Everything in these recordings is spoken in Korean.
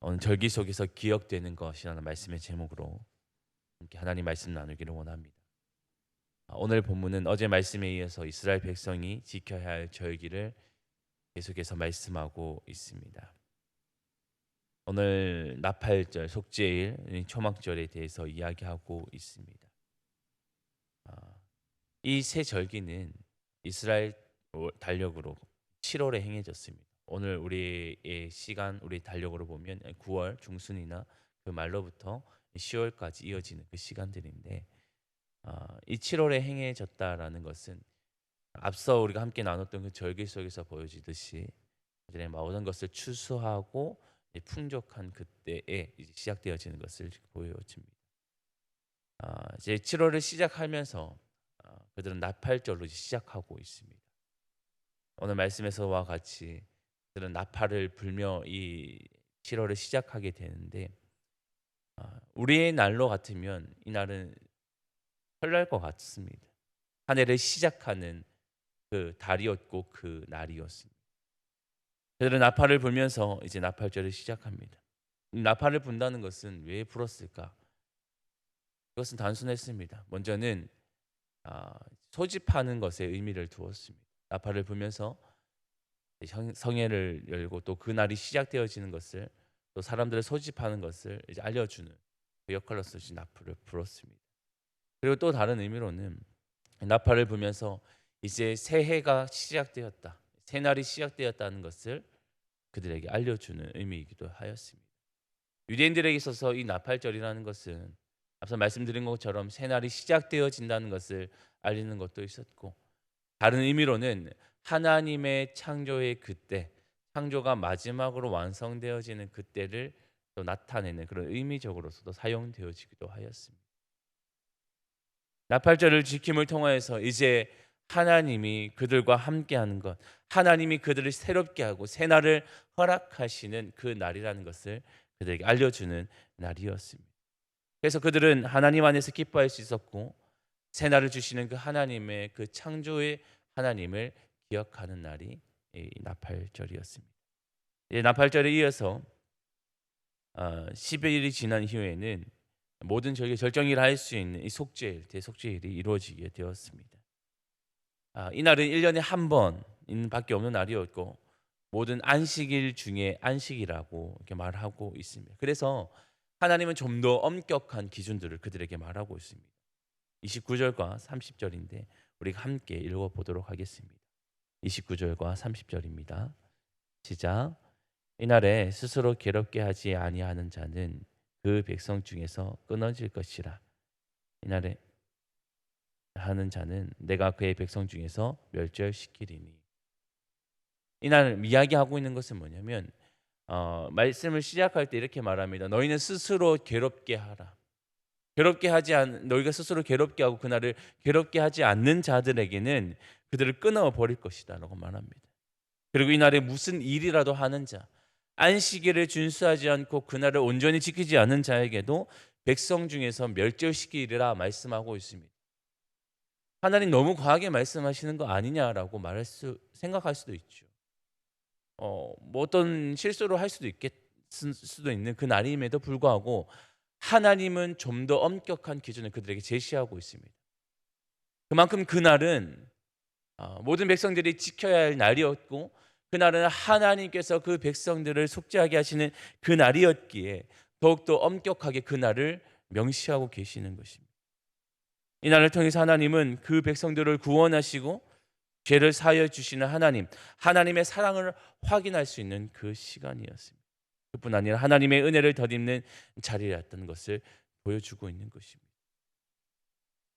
오늘 절기 속에서 기억되는 것이라는 말씀의 제목으로 함께 하나님 말씀 나누기를 원합니다. 오늘 본문은 어제 말씀에 이어서 이스라엘 백성이 지켜야 할 절기를 계속해서 말씀하고 있습니다. 오늘 나팔절, 속죄일, 초막절에 대해서 이야기하고 있습니다. 이 세 절기는 이스라엘 달력으로 7월에 행해졌습니다. 오늘 우리의 시간, 우리 달력으로 보면 9월 중순이나 그 말로부터 10월까지 이어지는 그 시간들인데, 이 7월에 행해졌다라는 것은 앞서 우리가 함께 나눴던 그 절기 속에서 보여지듯이 이제 모든 것을 추수하고 풍족한 그때에 이제 시작되어지는 것을 보여집니다. 이제 7월을 시작하면서 그들은 나팔절로 시작하고 있습니다. 오늘 말씀에서와 같이 그들은 나팔을 불며 이 7월을 시작하게 되는데, 우리의 날로 같으면 이 날은 설날 것 같습니다. 한 해를 시작하는 그 달이었고 그 날이었습니다. 그들은 나팔을 불면서 이제 나팔절을 시작합니다. 나팔을 분다는 것은 왜 불었을까? 그것은 단순했습니다. 먼저는 소집하는 것에 의미를 두었습니다. 나팔을 불면서 성회를 열고 또 그 날이 시작되어지는 것을, 또 사람들을 소집하는 것을 이제 알려주는 그 역할로서 나팔을 불었습니다. 그리고 또 다른 의미로는 나팔을 불면서 이제 새해가 시작되었다, 새날이 시작되었다는 것을 그들에게 알려주는 의미이기도 하였습니다. 유대인들에게 있어서 이 나팔절이라는 것은 앞서 말씀드린 것처럼 새날이 시작되어진다는 것을 알리는 것도 있었고, 다른 의미로는 하나님의 창조의 그때, 창조가 마지막으로 완성되어지는 그때를 또 나타내는 그런 의미적으로서도 사용되어지기도 하였습니다. 나팔절을 지킴을 통하여서 이제 하나님이 그들과 함께하는 것, 하나님이 그들을 새롭게 하고 새날을 허락하시는 그 날이라는 것을 그들에게 알려주는 날이었습니다. 그래서 그들은 하나님 안에서 기뻐할 수 있었고, 새날을 주시는 그 하나님의 그 창조의 하나님을 기억하는 날이 이 나팔절이었습니다. 이 나팔절에 이어서 10일이 지난 이후에는 모든 절기 절정일을 할 수 있는 이 속죄일, 대속죄일이 이루어지게 되었습니다. 이날은 1년에 한 번밖에 없는 날이었고, 모든 안식일 중에 안식이라고 이렇게 말하고 있습니다. 그래서 하나님은 좀 더 엄격한 기준들을 그들에게 말하고 있습니다. 29절과 30절인데 우리가 함께 읽어보도록 하겠습니다. 29절과 30절입니다. 시작. 이날에 스스로 괴롭게 하지 아니하는 자는 그 백성 중에서 끊어질 것이라. 이날에 하는 자는 내가 그의 백성 중에서 멸절시키리니. 이날 이야기하고 있는 것은 뭐냐면, 말씀을 시작할 때 이렇게 말합니다. 너희는 스스로 괴롭게 하라. 너희가 스스로 괴롭게 하고 그날을 괴롭게 하지 않는 자들에게는 그들을 끊어 버릴 것이다라고 말합니다. 그리고 이날에 무슨 일이라도 하는 자, 안식일을 준수하지 않고 그날을 온전히 지키지 않는 자에게도 백성 중에서 멸절시키리라 말씀하고 있습니다. 하나님 너무 과하게 말씀하시는 거 아니냐라고 생각할 수도 있죠. 뭐 어떤 실수를 할 수도 있는 그 날임에도 불구하고 하나님은 좀 더 엄격한 기준을 그들에게 제시하고 있습니다. 그만큼 그날은 모든 백성들이 지켜야 할 날이었고, 그날은 하나님께서 그 백성들을 속죄하게 하시는 그 날이었기에 더욱더 엄격하게 그 날을 명시하고 계시는 것입니다. 이 날을 통해서 하나님은 그 백성들을 구원하시고 죄를 사하여 주시는 하나님의 사랑을 확인할 수 있는 그 시간이었습니다. 그뿐 아니라 하나님의 은혜를 덧입는 자리였던 것을 보여주고 있는 것입니다.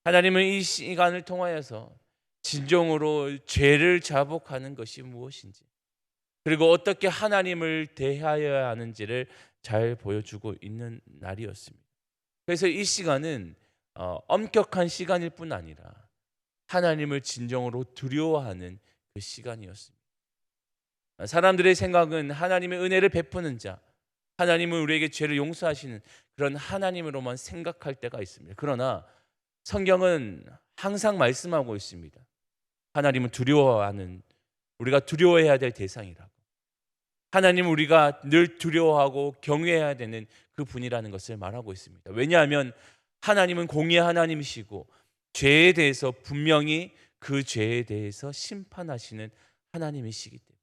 하나님은 이 시간을 통하여서 진정으로 죄를 자복하는 것이 무엇인지, 그리고 어떻게 하나님을 대하여야 하는지를 잘 보여주고 있는 날이었습니다. 그래서 이 시간은 엄격한 시간일 뿐 아니라 하나님을 진정으로 두려워하는 그 시간이었습니다. 사람들의 생각은 하나님의 은혜를 베푸는 자, 하나님은 우리에게 죄를 용서하시는 그런 하나님으로만 생각할 때가 있습니다. 그러나 성경은 항상 말씀하고 있습니다. 하나님은 우리가 두려워해야 될 대상이라고. 하나님 우리가 늘 두려워하고 경외해야 되는 그 분이라는 것을 말하고 있습니다. 왜냐하면 하나님은 공의의 하나님이시고 죄에 대해서 분명히 그 죄에 대해서 심판하시는 하나님이시기 때문에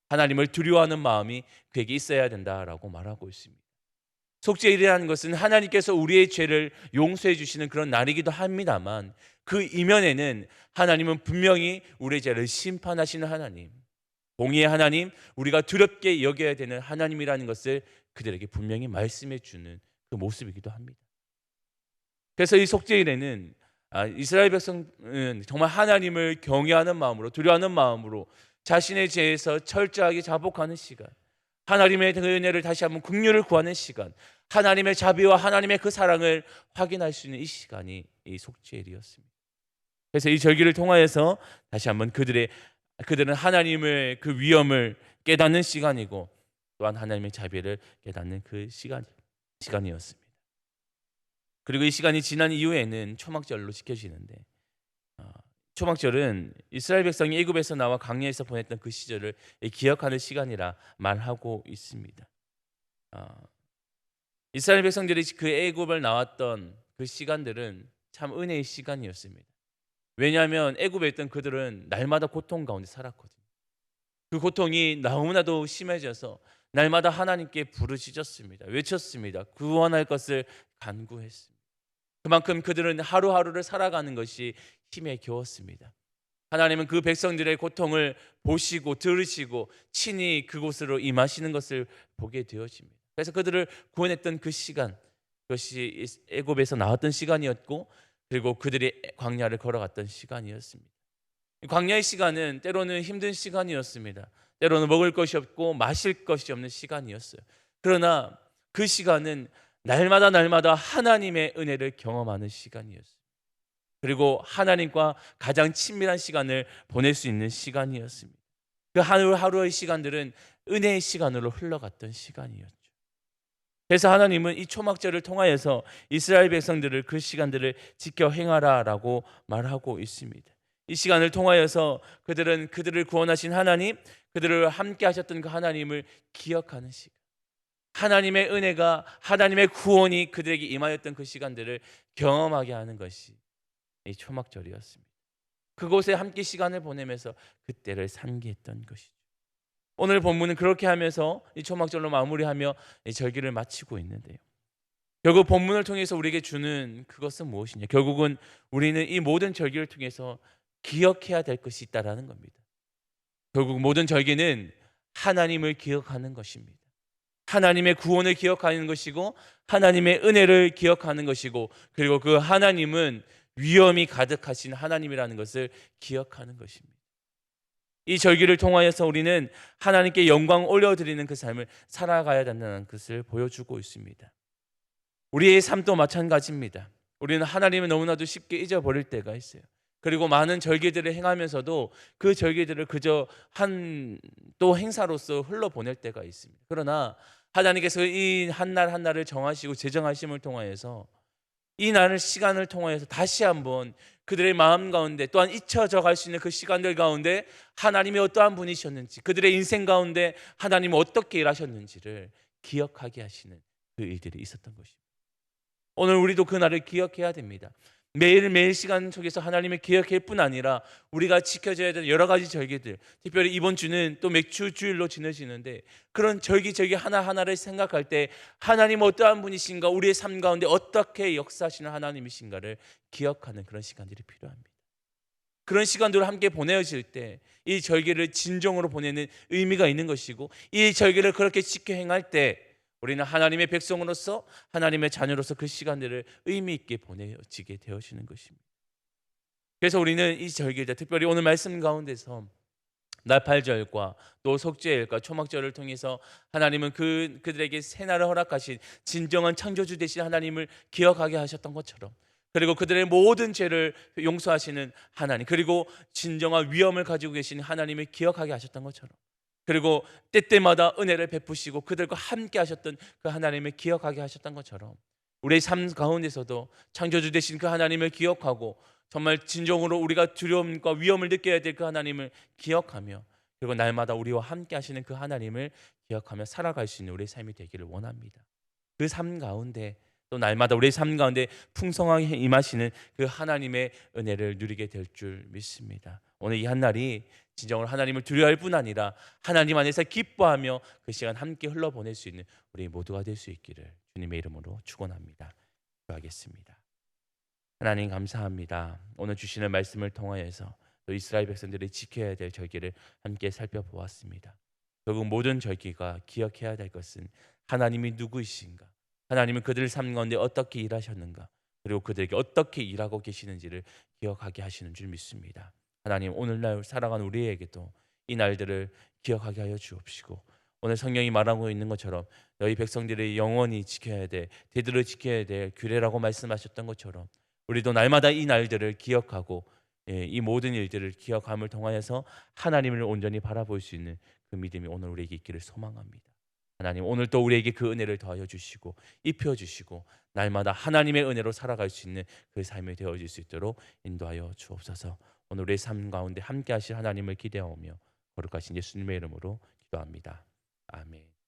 하나님을 두려워하는 마음이 그에게 있어야 된다라고 말하고 있습니다. 속죄일이라는 것은 하나님께서 우리의 죄를 용서해 주시는 그런 날이기도 합니다만 그 이면에는 하나님은 분명히 우리의 죄를 심판하시는 하나님, 공의의 하나님, 우리가 두렵게 여겨야 되는 하나님이라는 것을 그들에게 분명히 말씀해 주는 그 모습이기도 합니다. 그래서 이 속죄일에는 이스라엘 백성은 정말 하나님을 경외하는 마음으로, 두려워하는 마음으로 자신의 죄에서 철저하게 자복하는 시간, 하나님의 은혜를 다시 한번 긍휼을 구하는 시간, 하나님의 자비와 하나님의 그 사랑을 확인할 수 있는 이 시간이 이 속죄일이었습니다. 그래서 이 절기를 통하여서 다시 한번 그들은 하나님의 그 위엄을 깨닫는 시간이고 또한 하나님의 자비를 깨닫는 그 시간이었습니다. 그리고 이 시간이 지난 이후에는 초막절로 지켜지는데 초막절은 이스라엘 백성이 애굽에서 나와 광야에서 보냈던 그 시절을 기억하는 시간이라 말하고 있습니다. 이스라엘 백성들이 그 애굽을 나왔던 그 시간들은 참 은혜의 시간이었습니다. 왜냐하면 애굽에 있던 그들은 날마다 고통 가운데 살았거든요. 그 고통이 너무나도 심해져서 날마다 하나님께 부르짖었습니다. 외쳤습니다. 구원할 것을 간구했습니다. 그만큼 그들은 하루하루를 살아가는 것이 힘에 겨웠습니다. 하나님은 그 백성들의 고통을 보시고 들으시고 친히 그곳으로 임하시는 것을 보게 되어집니다. 그래서 그들을 구원했던 그 시간, 그것이 애굽에서 나왔던 시간이었고 그리고 그들이 광야를 걸어갔던 시간이었습니다. 광야의 시간은 때로는 힘든 시간이었습니다. 때로는 먹을 것이 없고 마실 것이 없는 시간이었어요. 그러나 그 시간은 날마다 하나님의 은혜를 경험하는 시간이었어요. 그리고 하나님과 가장 친밀한 시간을 보낼 수 있는 시간이었습니다. 그 하루하루의 시간들은 은혜의 시간으로 흘러갔던 시간이었죠. 그래서 하나님은 이 초막절을 통하여서 이스라엘 백성들을 그 시간들을 지켜 행하라라고 말하고 있습니다. 이 시간을 통하여서 그들은 그들을 구원하신 하나님, 그들을 함께 하셨던 그 하나님을 기억하는 시간, 하나님의 은혜가, 하나님의 구원이 그들에게 임하였던 그 시간들을 경험하게 하는 것이 이 초막절이었습니다. 그곳에 함께 시간을 보내면서 그때를 상기했던 것이죠. 오늘 본문은 그렇게 하면서 이 초막절로 마무리하며 이 절기를 마치고 있는데요. 결국 본문을 통해서 우리에게 주는 그것은 무엇이냐? 결국은 우리는 이 모든 절기를 통해서 기억해야 될 것이 있다라는 겁니다. 결국 모든 절기는 하나님을 기억하는 것입니다. 하나님의 구원을 기억하는 것이고 하나님의 은혜를 기억하는 것이고 그리고 그 하나님은 위엄이 가득하신 하나님이라는 것을 기억하는 것입니다. 이 절기를 통하여서 우리는 하나님께 영광 올려드리는 그 삶을 살아가야 된다는 것을 보여주고 있습니다. 우리의 삶도 마찬가지입니다. 우리는 하나님을 너무나도 쉽게 잊어버릴 때가 있어요. 그리고 많은 절기들을 행하면서도 그 절기들을 그저 또 행사로서 흘러보낼 때가 있습니다. 그러나 하나님께서 이 한 날 한 날을 정하시고 제정하심을 통하여서 이 날을 시간을 통하여서 다시 한번 그들의 마음 가운데 또한 잊혀져 갈 수 있는 그 시간들 가운데 하나님이 어떠한 분이셨는지 그들의 인생 가운데 하나님이 어떻게 일하셨는지를 기억하게 하시는 그 일들이 있었던 것입니다. 오늘 우리도 그 날을 기억해야 됩니다. 매일매일 시간 속에서 하나님을 기억할 뿐 아니라 우리가 지켜져야 되는 여러 가지 절기들, 특별히 이번 주는 또 맥주 주일로 지내시는데 그런 절기 하나하나를 생각할 때 하나님 어떠한 분이신가, 우리의 삶 가운데 어떻게 역사하시는 하나님이신가를 기억하는 그런 시간들이 필요합니다. 그런 시간들을 함께 보내실 때 이 절기를 진정으로 보내는 의미가 있는 것이고 이 절기를 그렇게 지켜 행할 때 우리는 하나님의 백성으로서 하나님의 자녀로서 그 시간들을 의미 있게 보내지게 되어지는 것입니다. 그래서 우리는 이 절기들, 특별히 오늘 말씀 가운데서 나팔절과 또 속죄일과 초막절을 통해서 하나님은 그들에게 새날을 허락하신 진정한 창조주 되신 하나님을 기억하게 하셨던 것처럼 그리고 그들의 모든 죄를 용서하시는 하나님, 그리고 진정한 위엄을 가지고 계신 하나님을 기억하게 하셨던 것처럼 그리고 때때마다 은혜를 베푸시고 그들과 함께 하셨던 그 하나님을 기억하게 하셨던 것처럼 우리의 삶 가운데서도 창조주 되신 그 하나님을 기억하고 정말 진정으로 우리가 두려움과 위험을 느껴야 될 그 하나님을 기억하며 그리고 날마다 우리와 함께 하시는 그 하나님을 기억하며 살아갈 수 있는 우리의 삶이 되기를 원합니다. 그 삶 가운데 또 날마다 우리의 삶 가운데 풍성하게 임하시는 그 하나님의 은혜를 누리게 될 줄 믿습니다. 오늘 이 한날이 진정으로 하나님을 두려워할 뿐 아니라 하나님 안에서 기뻐하며 그 시간 함께 흘러보낼 수 있는 우리 모두가 될 수 있기를 주님의 이름으로 축원합니다. 기도하겠습니다. 하나님 감사합니다. 오늘 주시는 말씀을 통하여서 또 이스라엘 백성들이 지켜야 될 절기를 함께 살펴보았습니다. 결국 모든 절기가 기억해야 될 것은 하나님이 누구이신가, 하나님은 그들의 삶 가운데 어떻게 일하셨는가, 그리고 그들에게 어떻게 일하고 계시는지를 기억하게 하시는 줄 믿습니다. 하나님 오늘날 살아가는 우리에게도 이 날들을 기억하게 하여 주옵시고, 오늘 성경이 말하고 있는 것처럼 너희 백성들이 영원히 지켜야 돼, 대대로 지켜야 될 규례라고 말씀하셨던 것처럼 우리도 날마다 이 날들을 기억하고 이 모든 일들을 기억함을 통하여서 하나님을 온전히 바라볼 수 있는 그 믿음이 오늘 우리에게 있기를 소망합니다. 하나님 오늘 또 우리에게 그 은혜를 더하여 주시고 입혀 주시고 날마다 하나님의 은혜로 살아갈 수 있는 그 삶이 되어질 수 있도록 인도하여 주옵소서. 오늘 우리의 삶 가운데 함께 하실 하나님을 기대하오며 거룩하신 예수님의 이름으로 기도합니다. 아멘.